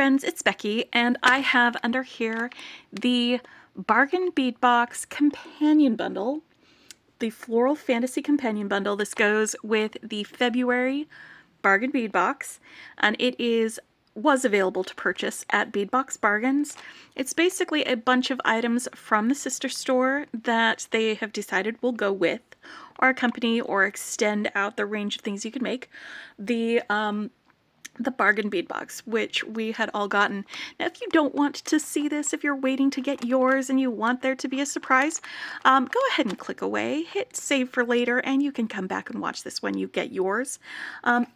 friends, it's Becky, and I have under here the Bargain Bead Box Companion Bundle, the Floral Fantasy Companion Bundle. This goes with the February Bargain Bead Box, and it was available to purchase at Bead Box Bargains. It's basically a bunch of items from the sister store that they have decided will go with or accompany or extend out the range of things you can make. The bargain bead box, which we had all gotten. Now, if you don't want to see this, if you're waiting to get yours and you want there to be a surprise, go ahead and click away, hit save for later, and you can come back and watch this when you get yours.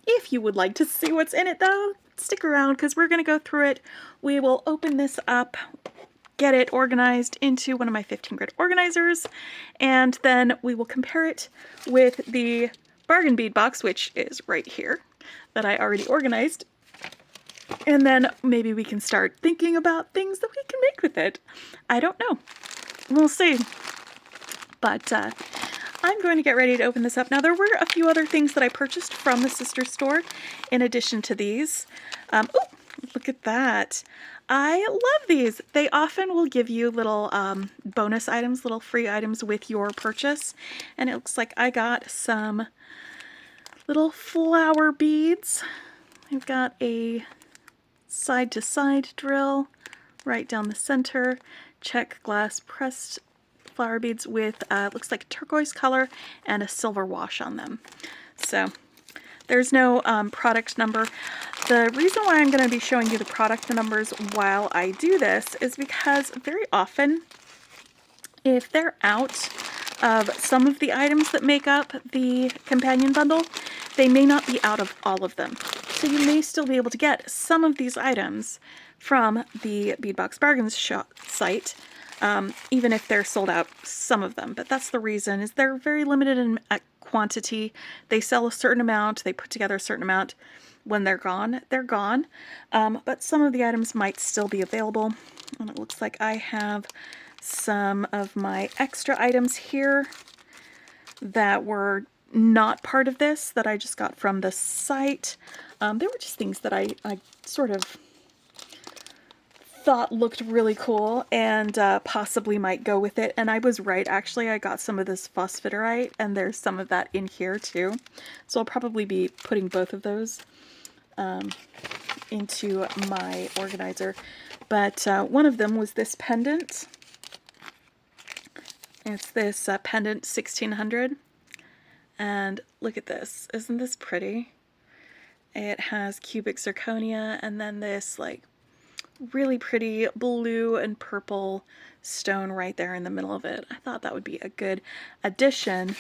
If you would like to see what's in it, though, stick around because we're going to go through it. We will open this up, get it organized into one of my 15 grid organizers, and then we will compare it with the bargain bead box, which is right here, that I already organized, and then maybe we can start thinking about things that we can make with it. I don't know. We'll see. But I'm going to get ready to open this up. Now, there were a few other things that I purchased from the sister store in addition to these. Oh, look at that. I love these. They often will give you little bonus items, little free items with your purchase. And it looks like I got some little flower beads. I've got a side-to-side drill right down the center, check glass pressed flower beads with looks like turquoise color and a silver wash on them. So there's no product number. The reason why I'm going to be showing you the product numbers while I do this is because very often, if they're out of some of the items that make up the companion bundle, they may not be out of all of them. So you may still be able to get some of these items from the Bead Box Bargains site, even if they're sold out, some of them. But that's the reason, is they're very limited in quantity. They sell a certain amount, they put together a certain amount. When they're gone, they're gone. But some of the items might still be available. And it looks like I have some of my extra items here that were not part of this, that I just got from the site. They were just things that I sort of thought looked really cool and possibly might go with it. And I was right, actually. I got some of this phosphiterite, and there's some of that in here too. So I'll probably be putting both of those into my organizer. But one of them was this pendant. It's this pendant 1600. And look at this. Isn't this pretty? It has cubic zirconia and then this like really pretty blue and purple stone right there in the middle of it. I thought that would be a good addition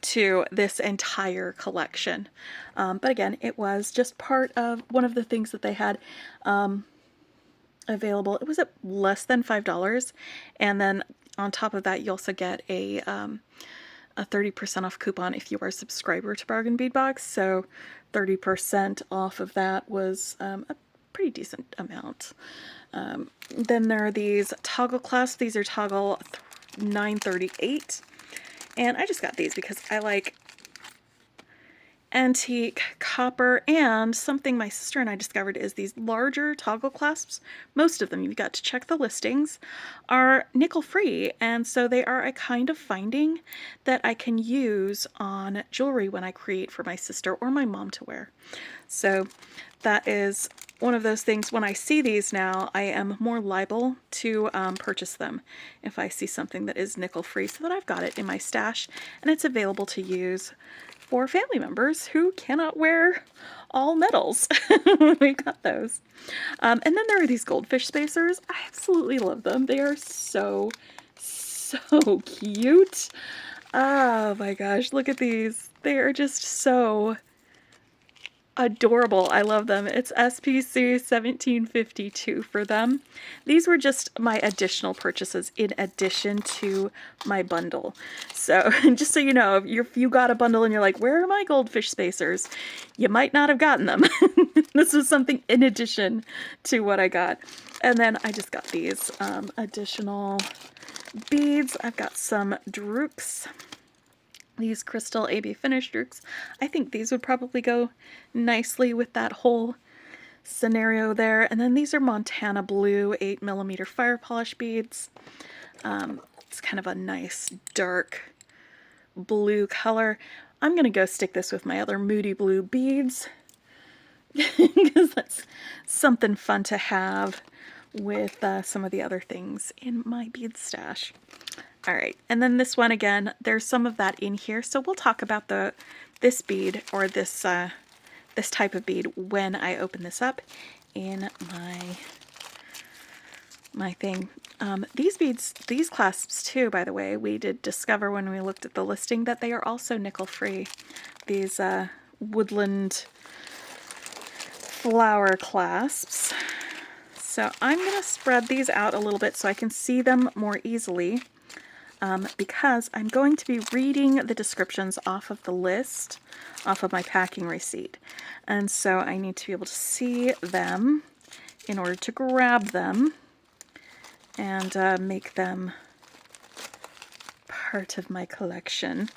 to this entire collection. But again, it was just part of one of the things that they had available. It was at less than $5. And then on top of that, you also get a 30% off coupon if you are a subscriber to Bargain Bead Box. So 30% off of that was a pretty decent amount. Then there are these toggle clasps. These are toggle 938. And I just got these because I like antique copper, and something my sister and I discovered is these larger toggle clasps, most of them, you've got to check the listings, are nickel free, and so they are a kind of finding that I can use on jewelry when I create for my sister or my mom to wear. So that is one of those things. When I see these now, I am more liable to purchase them if I see something that is nickel free, so that I've got it in my stash and it's available to use for family members who cannot wear all metals. We've got those. And then there are these goldfish spacers. I absolutely love them. They are so cute. Oh my gosh, look at these. They are just so adorable. I love them. It's SPC 1752 for them. These were just my additional purchases in addition to my bundle. So just so you know, if you got a bundle and you're like, where are my goldfish spacers? You might not have gotten them. This was something in addition to what I got. And then I just got these additional beads. I've got some drukes. These crystal AB finish drukes. I think these would probably go nicely with that whole scenario there. And then these are Montana Blue 8mm fire polish beads. It's kind of a nice dark blue color. I'm going to go stick this with my other Moody Blue beads because that's something fun to have with some of the other things in my bead stash. All right, and then this one again, there's some of that in here, so we'll talk about this bead or this this type of bead when I open this up in my thing. These beads, these clasps too, by the way, we did discover when we looked at the listing that they are also nickel free. These woodland flower clasps. So I'm going to spread these out a little bit so I can see them more easily, because I'm going to be reading the descriptions off of the list, off of my packing receipt. And so I need to be able to see them in order to grab them and make them part of my collection.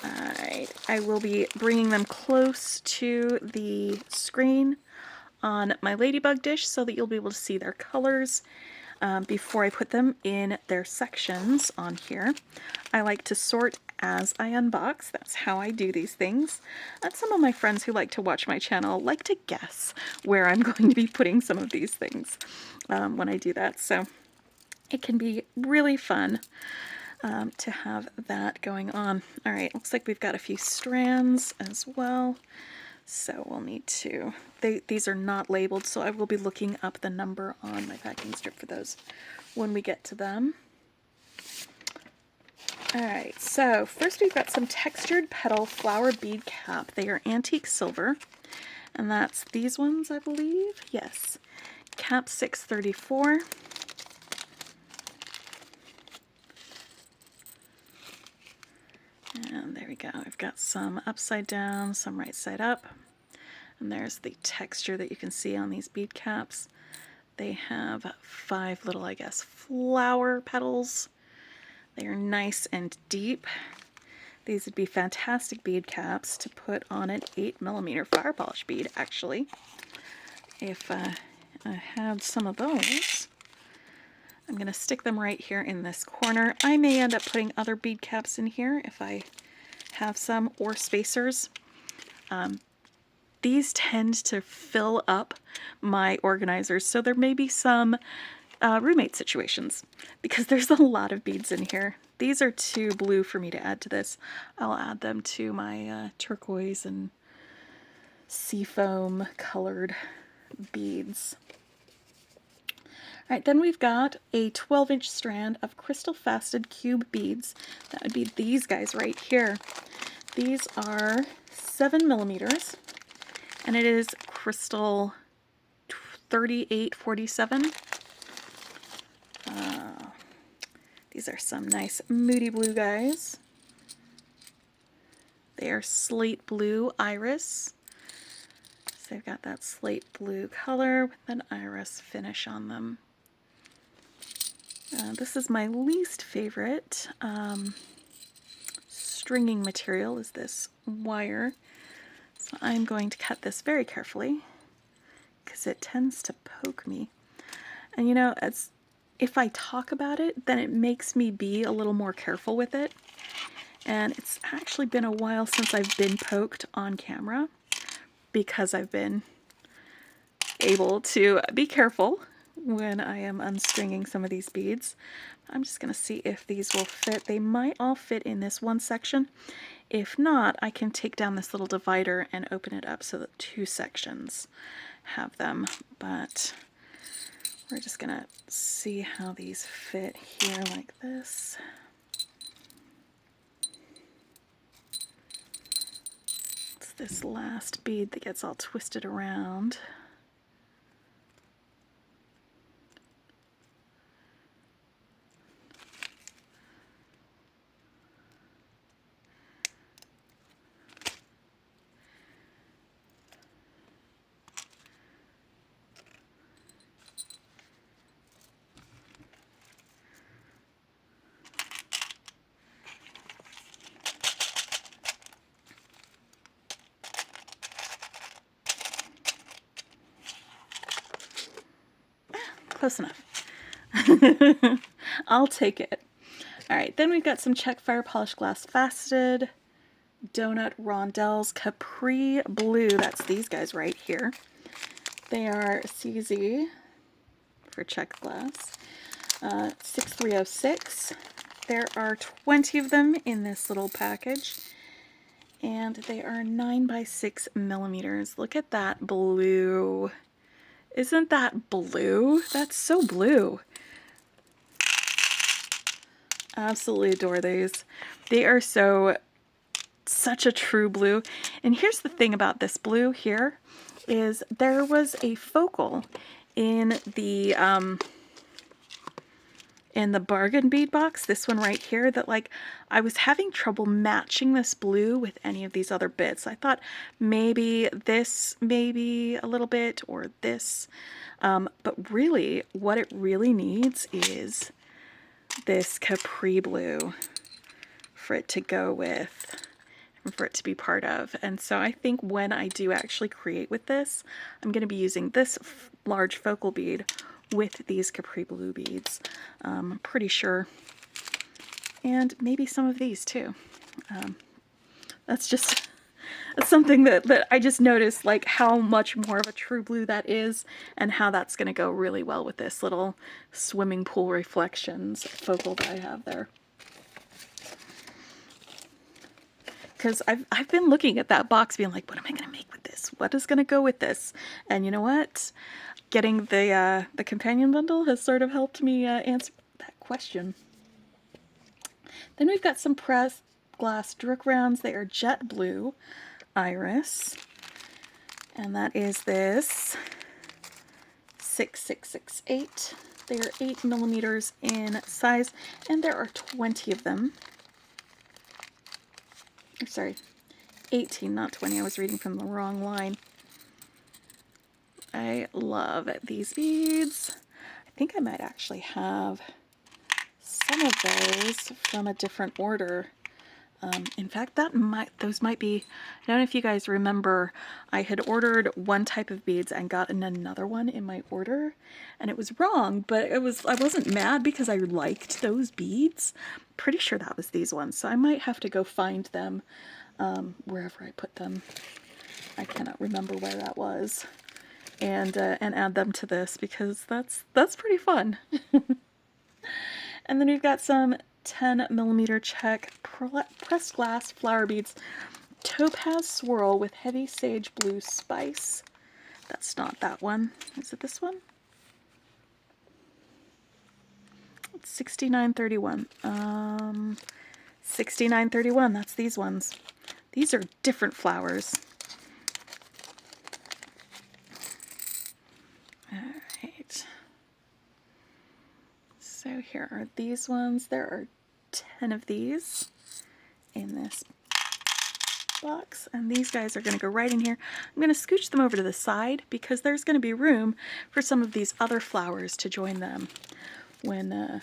Alright, I will be bringing them close to the screen on my ladybug dish so that you'll be able to see their colors before I put them in their sections on here. I like to sort as I unbox. That's how I do these things. And some of my friends who like to watch my channel like to guess where I'm going to be putting some of these things when I do that. So it can be really fun to have that going on. All right, looks like we've got a few strands as well. So we'll need to, these are not labeled, so I will be looking up the number on my packing strip for those when we get to them. All right, so first we've got some textured petal flower bead cap. They are antique silver, and that's these ones, I believe. Yes, cap 634. And there we go. I've got some upside down, some right side up. And there's the texture that you can see on these bead caps. They have 5 little, I guess, flower petals. They are nice and deep. These would be fantastic bead caps to put on an 8mm fire polish bead, actually. If I had some of those. I'm going to stick them right here in this corner. I may end up putting other bead caps in here if I have some, or spacers. These tend to fill up my organizers, so there may be some roommate situations because there's a lot of beads in here. These are too blue for me to add to this. I'll add them to my turquoise and seafoam colored beads. All right, then we've got a 12-inch strand of crystal faceted cube beads. That would be these guys right here. These are 7mm, and it is crystal 3847. These are some nice Moody Blue guys. They are slate blue iris. So they've got that slate blue color with an iris finish on them. This is my least favorite stringing material, is this wire. So I'm going to cut this very carefully because it tends to poke me. And you know, if I talk about it, then it makes me be a little more careful with it. And it's actually been a while since I've been poked on camera because I've been able to be careful when I am unstringing some of these beads. I'm just going to see if these will fit. They might all fit in this one section. If not, I can take down this little divider and open it up so that 2 sections have them. But we're just going to see how these fit here like this. It's this last bead that gets all twisted around. close enough. I'll take it. All right, then we've got some Czech Fire Polished Glass Faceted Donut Rondelles Capri Blue. That's these guys right here. They are CZ for Czech glass. 6306. There are 20 of them in this little package. And they are 9 by 6 millimeters. Look at that blue. Isn't that blue? That's so blue. Absolutely adore these. They are such a true blue. And here's the thing about this blue here is there was a focal in the bargain bead box, this one right here, that like I was having trouble matching this blue with any of these other bits. I thought maybe this, maybe a little bit, or this, but really what it really needs is this Capri blue for it to go with and for it to be part of. And so I think when I do actually create with this, I'm going to be using this large focal bead with these Capri blue beads. I'm pretty sure. And maybe some of these too. That's something that I just noticed, like how much more of a true blue that is and how that's going to go really well with this little swimming pool reflections focal that I have there. Because I've been looking at that box being like, what am I going to make with this? What is going to go with this? And you know what? Getting the companion bundle has sort of helped me answer that question. Then we've got some pressed glass Drook rounds. They are jet blue iris. And that is this 6668. They are 8 millimeters in size, and there are 20 of them. Sorry, 18, not 20. I was reading from the wrong line. I love these beads. I think I might actually have some of those from a different order. In fact, those might be, I don't know if you guys remember, I had ordered one type of beads and gotten another one in my order, and it was wrong, but I wasn't mad because I liked those beads. Pretty sure that was these ones, so I might have to go find them wherever I put them. I cannot remember where that was, and add them to this because that's pretty fun. And then we've got some 10 millimeter Czech pressed glass flower beads, topaz swirl with heavy sage blue spice. That's not that one. Is it this one? It's 6931. 6931. That's these ones. These are different flowers. All right. So here are these ones. There are 10 of these in this box, and these guys are going to go right in here. I'm going to scooch them over to the side because there's going to be room for some of these other flowers to join them when I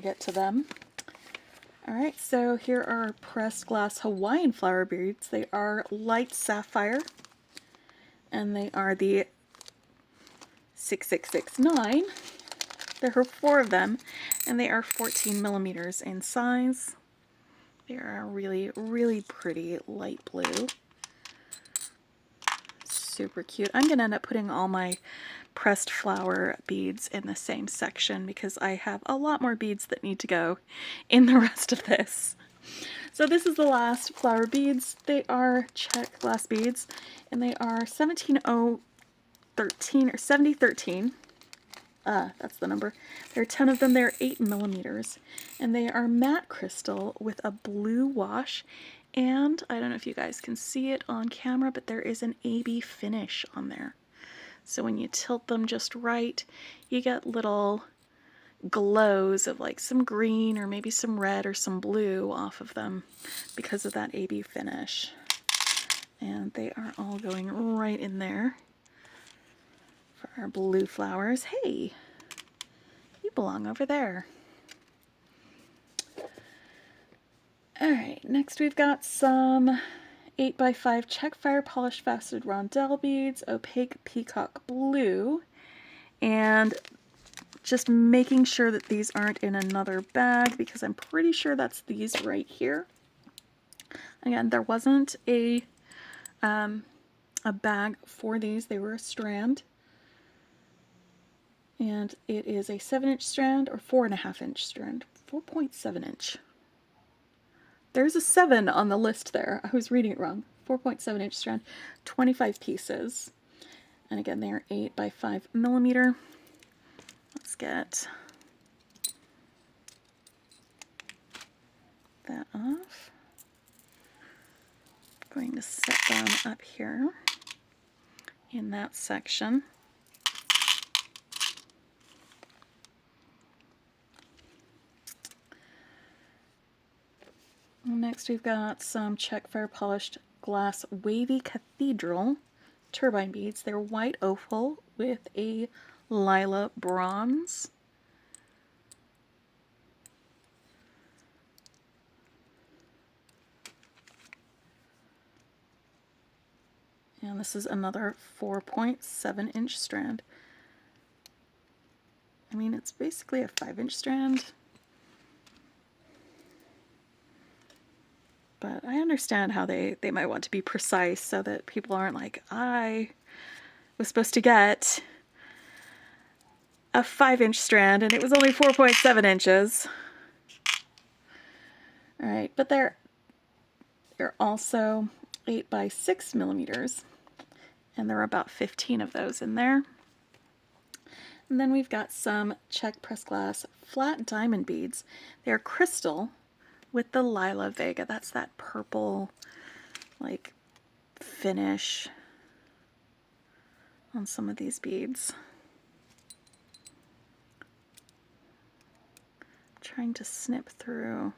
get to them. All right, so here are pressed glass Hawaiian flower beads. They are light sapphire, and they are the 6669. There are 4 of them, and they are 14 millimeters in size. They are really, really pretty light blue. Super cute. I'm going to end up putting all my pressed flower beads in the same section because I have a lot more beads that need to go in the rest of this. So this is the last flower beads. They are Czech glass beads, and they are 17013 or 7013. That's the number. There are 10 of them. They're 8 millimeters, and they are matte crystal with a blue wash, and I don't know if you guys can see it on camera, but there is an AB finish on there. So when you tilt them just right, you get little glows of like some green or maybe some red or some blue off of them because of that AB finish. And they are all going right in there. For our blue flowers. Hey, you belong over there. Alright, next we've got some 8x5 Czech Fire Polished Faceted Rondelle beads, opaque peacock blue, and just making sure that these aren't in another bag, because I'm pretty sure that's these right here. Again, there wasn't a bag for these. They were a strand. And it is a 7-inch strand or 4.5-inch strand. 4.7 inch. There's a 7 on the list there. I was reading it wrong. 4.7-inch strand, 25 pieces. And again, they are 8 by 5 millimeter. Let's get that off. I'm going to set them up here in that section. Next, we've got some check fair polished glass wavy cathedral turbine beads. They're white opal with a lilac bronze. And this is another 4.7-inch strand. I mean, it's basically a 5-inch strand. But I understand how they might want to be precise so that people aren't like, I was supposed to get a 5-inch strand and it was only 4.7 inches. All right, but they're also 8 by 6 millimeters. And there are about 15 of those in there. And then we've got some check press glass flat diamond beads. They're crystal with the Lila Vega. That's that purple, like, finish on some of these beads. I'm trying to snip through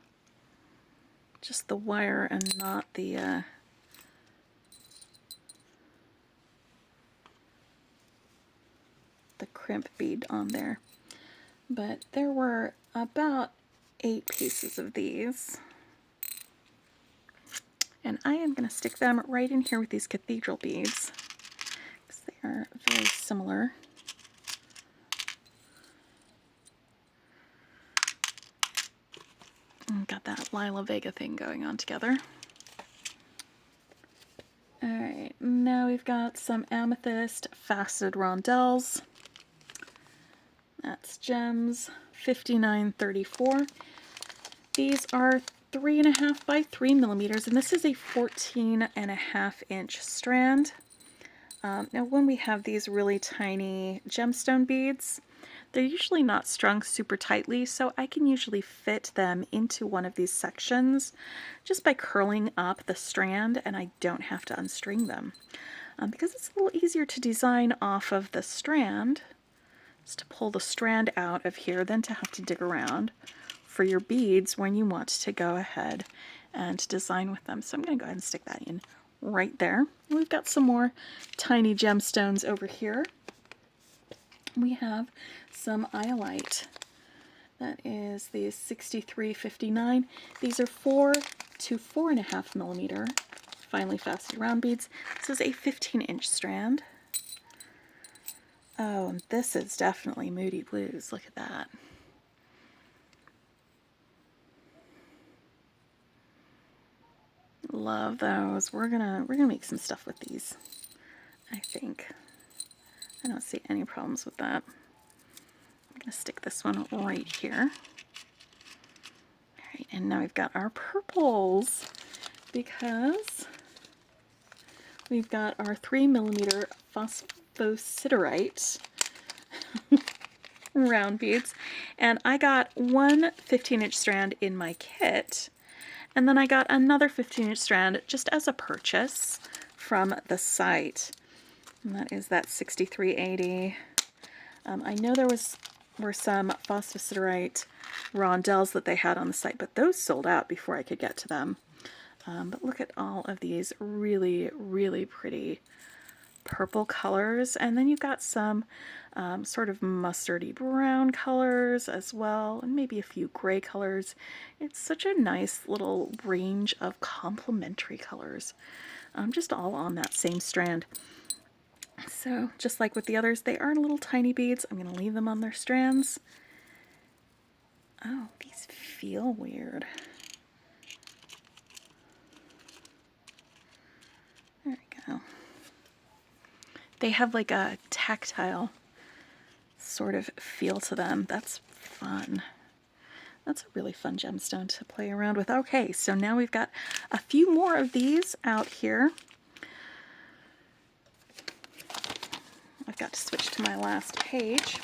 just the wire and not the crimp bead on there. But there were about 8 pieces of these. And I am going to stick them right in here with these cathedral beads, because they are very similar. And got that Lila Vega thing going on together. Alright, now we've got some amethyst faceted rondelles. That's gems, 59.34. These are 3.5 by 3 millimeters, and this is a 14.5-inch strand. Now, when we have these really tiny gemstone beads, they're usually not strung super tightly, so I can usually fit them into one of these sections just by curling up the strand, and I don't have to unstring them. Because it's a little easier to design off of the strand, just to pull the strand out of here than to have to dig around for your beads when you want to go ahead and design with them. So I'm going to go ahead and stick that in right there. And we've got some more tiny gemstones over here. We have some iolite. That is the 63.59. These are 4 to 4.5 millimeter finely faceted round beads. This is a 15-inch strand. Oh, and this is definitely Moody Blues. Look at that. Love those. We're gonna make some stuff with these, I think. I don't see any problems with that. I'm gonna stick this one right here. All right, and now we've got our purples, because we've got our 3 millimeter phosphosiderite round beads, and I got one 15-inch strand in my kit, and then I got another 15-inch strand just as a purchase from the site, and that is that 63.80. I know there were some phosphosiderite rondelles that they had on the site, but those sold out before I could get to them. But look at all of these really, really pretty purple colors, and then you've got some sort of mustardy brown colors as well, and maybe a few gray colors. It's such a nice little range of complementary colors, just all on that same strand. So just like with the others, they are little tiny beads. I'm going to leave them on their strands. Oh, these feel weird. There we go. They have like a tactile sort of feel to them. That's fun. That's a really fun gemstone to play around with. Okay, so now we've got a few more of these out here. I've got to switch to my last page.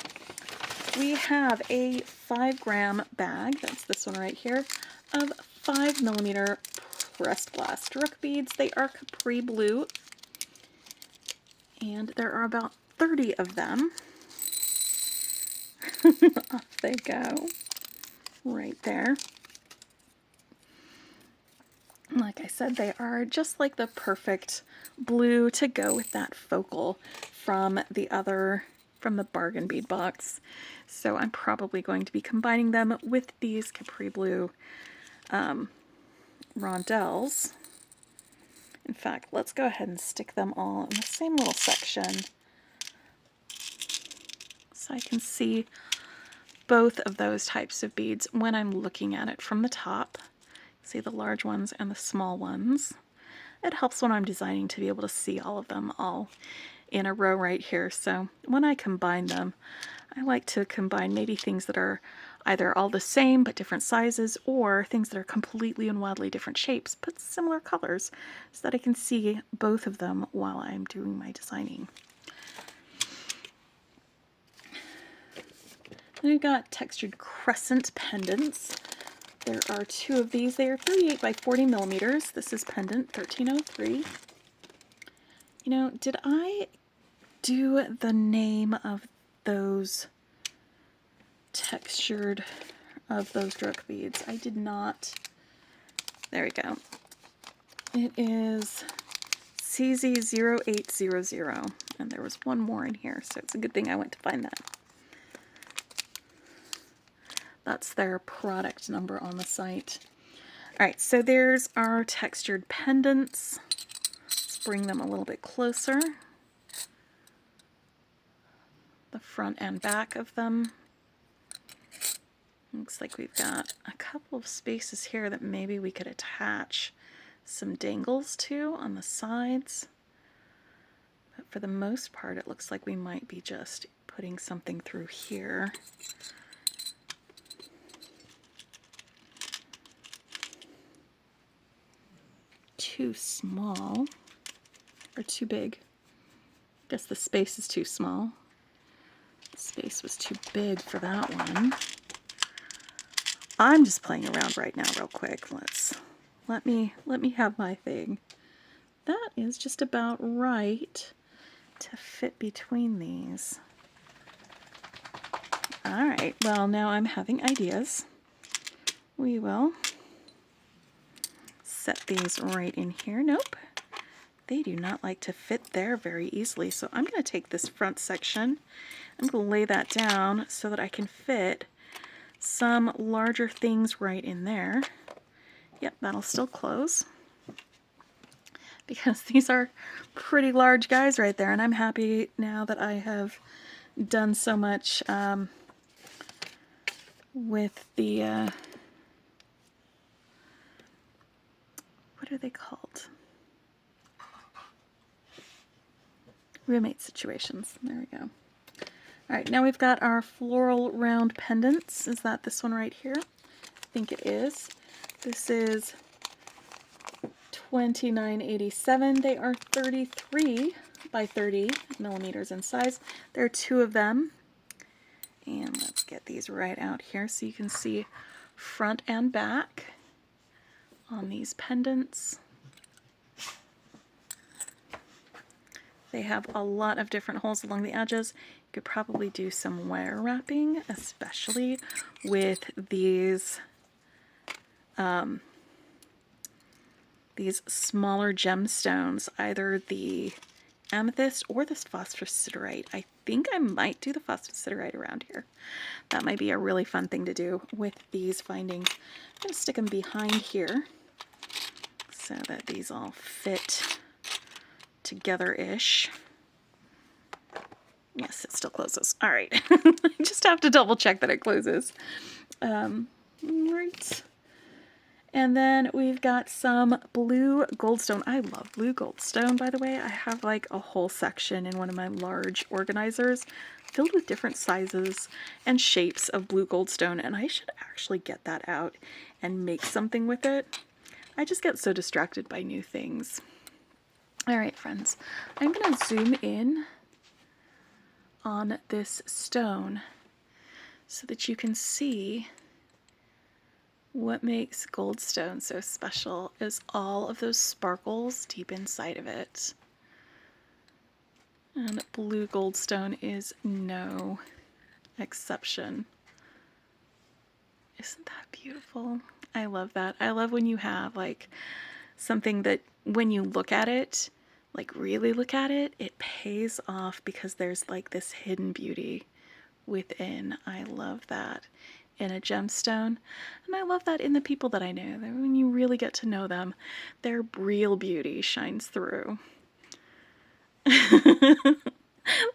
We have a 5-gram bag, that's this one right here, of 5mm pressed glass Rook beads. They are Capri Blue, and there are about 30 of them. Off they go, right there. Like I said, they are just like the perfect blue to go with that focal from the bargain bead box. So I'm probably going to be combining them with these Capri Blue rondelles. In fact, let's go ahead and stick them all in the same little section so I can see both of those types of beads when I'm looking at it from the top. See the large ones and the small ones. It helps when I'm designing to be able to see all of them all in a row right here. So when I combine them, I like to combine maybe things that are either all the same but different sizes, or things that are completely and wildly different shapes but similar colors, so that I can see both of them while I'm doing my designing. Then we've got textured crescent pendants. There are 2 of these. They are 38 by 40 millimeters. This is pendant 1303. You know, did I do the name of those textured of those Druk beads? I did not. There we go. It is CZ0800, and there was one more in here, so it's a good thing I went to find that. That's their product number on the site. All right, so there's our textured pendants. Let's bring them a little bit closer. The front and back of them. Looks like we've got a couple of spaces here that maybe we could attach some dangles to on the sides. But for the most part, it looks like we might be just putting something through here. Too small, or too big. I guess the space is too small. The space was too big for that one. I'm just playing around right now real quick. Let me have my thing. That is just about right to fit between these. All right, well, now I'm having ideas. We will set these right in here. Nope, they do not like to fit there very easily. So I'm going to take this front section, I'm going to lay that down so that I can fit some larger things right in there. Yep, that'll still close, because these are pretty large guys right there, and I'm happy now that I have done so much with the what are they called? Roommate situations. There we go. All right, now we've got our floral round pendants. Is that this one right here? I think it is. This is $29.87. They are 33 by 30 millimeters in size. There are 2 of them. And let's get these right out here so you can see front and back on these pendants. They have a lot of different holes along the edges. You could probably do some wire wrapping, especially with these smaller gemstones, either the amethyst or this phosphosiderite. I think I might do the phosphosiderite around here. That might be a really fun thing to do with these findings. I'm going to stick them behind here so that these all fit together-ish. Yes, it still closes. All right. I just have to double check that it closes. Right. And then we've got some blue goldstone. I love blue goldstone, by the way. I have like a whole section in one of my large organizers filled with different sizes and shapes of blue goldstone, and I should actually get that out and make something with it. I just get so distracted by new things. All right, friends, I'm going to zoom in on this stone so that you can see what makes goldstone so special is all of those sparkles deep inside of it. And blue goldstone is no exception. Isn't that beautiful? I love that. I love when you have like something that when you look at it, like really look at it, it pays off because there's like this hidden beauty within. I love that in a gemstone, and I love that in the people that I know. That when you really get to know them, their real beauty shines through.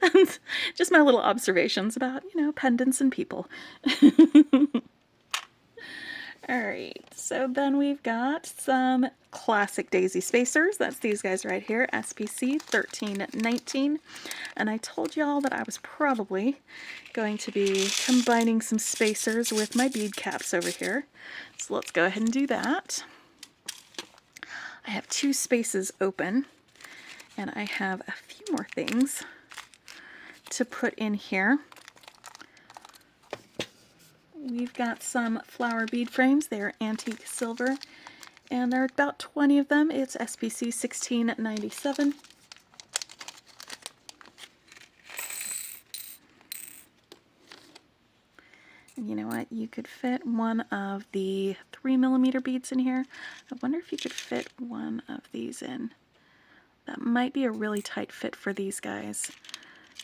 That's just my little observations about, you know, pendants and people. All right, so then we've got some classic daisy spacers. That's these guys right here, SPC 1319. And I told y'all that I was probably going to be combining some spacers with my bead caps over here. So let's go ahead and do that. I have 2 spaces open, and I have a few more things to put in here. We've got some flower bead frames. They're antique silver, and there are about 20 of them. It's SPC 1697. And you know what? You could fit one of the 3mm beads in here. I wonder if you could fit one of these in. That might be a really tight fit for these guys.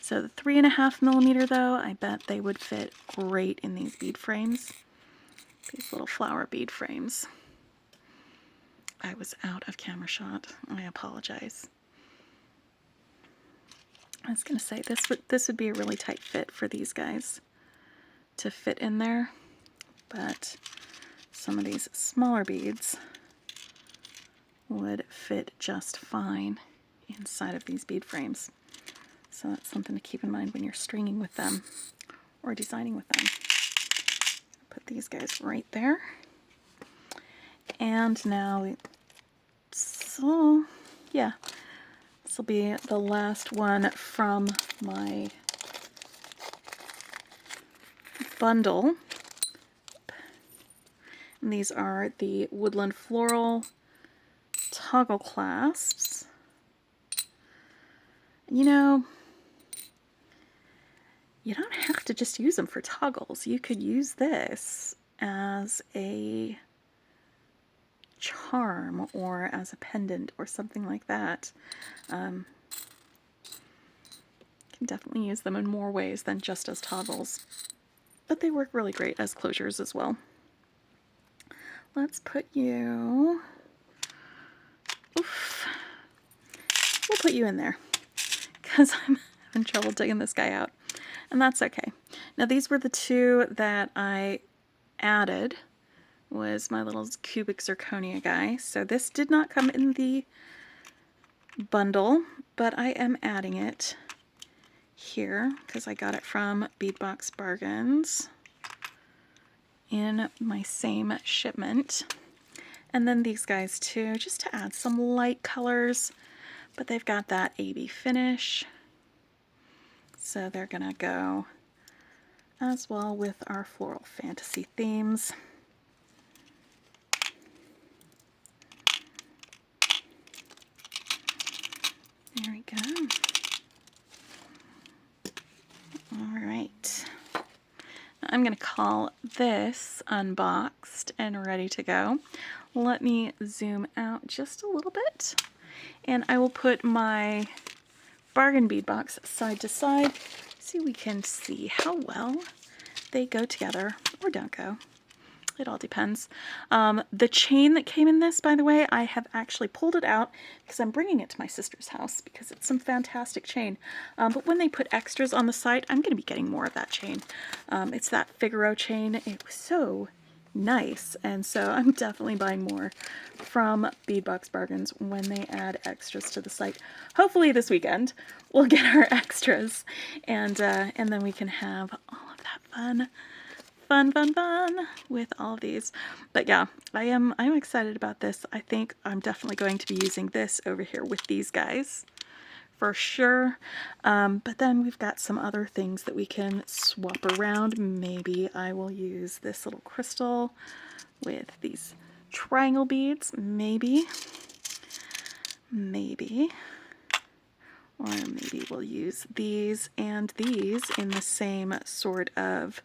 So the 3.5mm though, I bet they would fit great in these bead frames. These little flower bead frames. I was out of camera shot. I apologize. I was going to say this would be a really tight fit for these guys to fit in there, but some of these smaller beads would fit just fine inside of these bead frames. So that's something to keep in mind when you're stringing with them or designing with them. Put these guys right there. And now, so yeah, this will be the last one from my bundle. And these are the Woodland Floral toggle clasps. You know, you don't have to just use them for toggles. You could use this as a charm or as a pendant or something like that. You can definitely use them in more ways than just as toggles, but they work really great as closures as well. Let's put you, oof, we'll put you in there because I'm having trouble digging this guy out, and that's okay. Now these were the 2 that I added, was my little cubic zirconia guy. So this did not come in the bundle, but I am adding it here because I got it from Bead Box Bargains in my same shipment. And then these guys too, just to add some light colors, but they've got that AB finish. So they're gonna go as well with our Floral Fantasy themes. There we go. All right. I'm going to call this unboxed and ready to go. Let me zoom out just a little bit, and I will put my bargain bead box side to side so we can see how well they go together or don't go. It all depends. The chain that came in this, by the way, I have actually pulled it out because I'm bringing it to my sister's house because it's some fantastic chain. But when they put extras on the site, I'm going to be getting more of that chain. It's that Figaro chain. It was so nice, and so I'm definitely buying more from Bead Box Bargains when they add extras to the site. Hopefully this weekend we'll get our extras, and then we can have all of that fun with all of these. But yeah, I'm excited about this. I think I'm definitely going to be using this over here with these guys for sure. But then we've got some other things that we can swap around. Maybe I will use this little crystal with these triangle beads, maybe. Or maybe we'll use these and these in the same sort of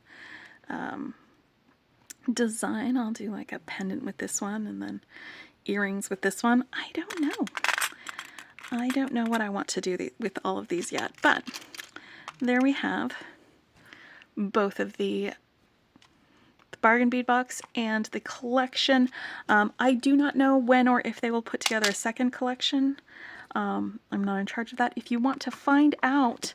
design. I'll do like a pendant with this one and then earrings with this one. I don't know. I don't know what I want to do with all of these yet, but there we have both of the bargain bead box and the collection. I do not know when or if they will put together a second collection. I'm not in charge of that. If you want to find out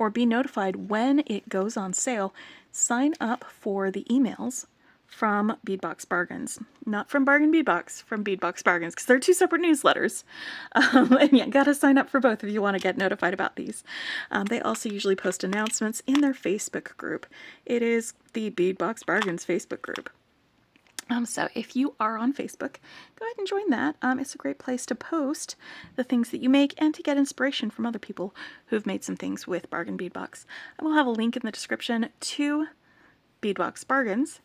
or be notified when it goes on sale, sign up for the emails from Bead Box Bargains. Not from Bargain Bead Box, from Bead Box Bargains, because they're two separate newsletters. And yeah, gotta sign up for both if you want to get notified about these. They also usually post announcements in their Facebook group. It is the Bead Box Bargains Facebook group. So if you are on Facebook, go ahead and join that. It's a great place to post the things that you make and to get inspiration from other people who've made some things with Bargain Bead Box. I will have a link in the description to Bead Box Bargains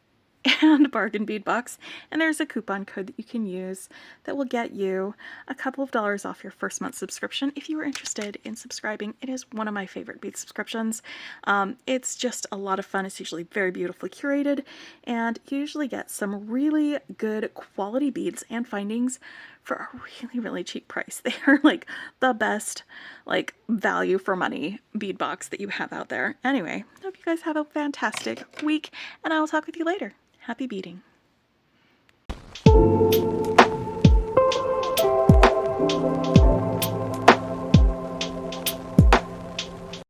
and Bargain Bead Box, and there's a coupon code that you can use that will get you a couple of dollars off your first month subscription if you are interested in subscribing. It is one of my favorite bead subscriptions. It's just a lot of fun. It's usually very beautifully curated, and you usually get some really good quality beads and findings for a really, really cheap price. They are like the best, like, value for money bead box that you have out there. Anyway, hope you guys have a fantastic week, and I will talk with you later. Happy beading.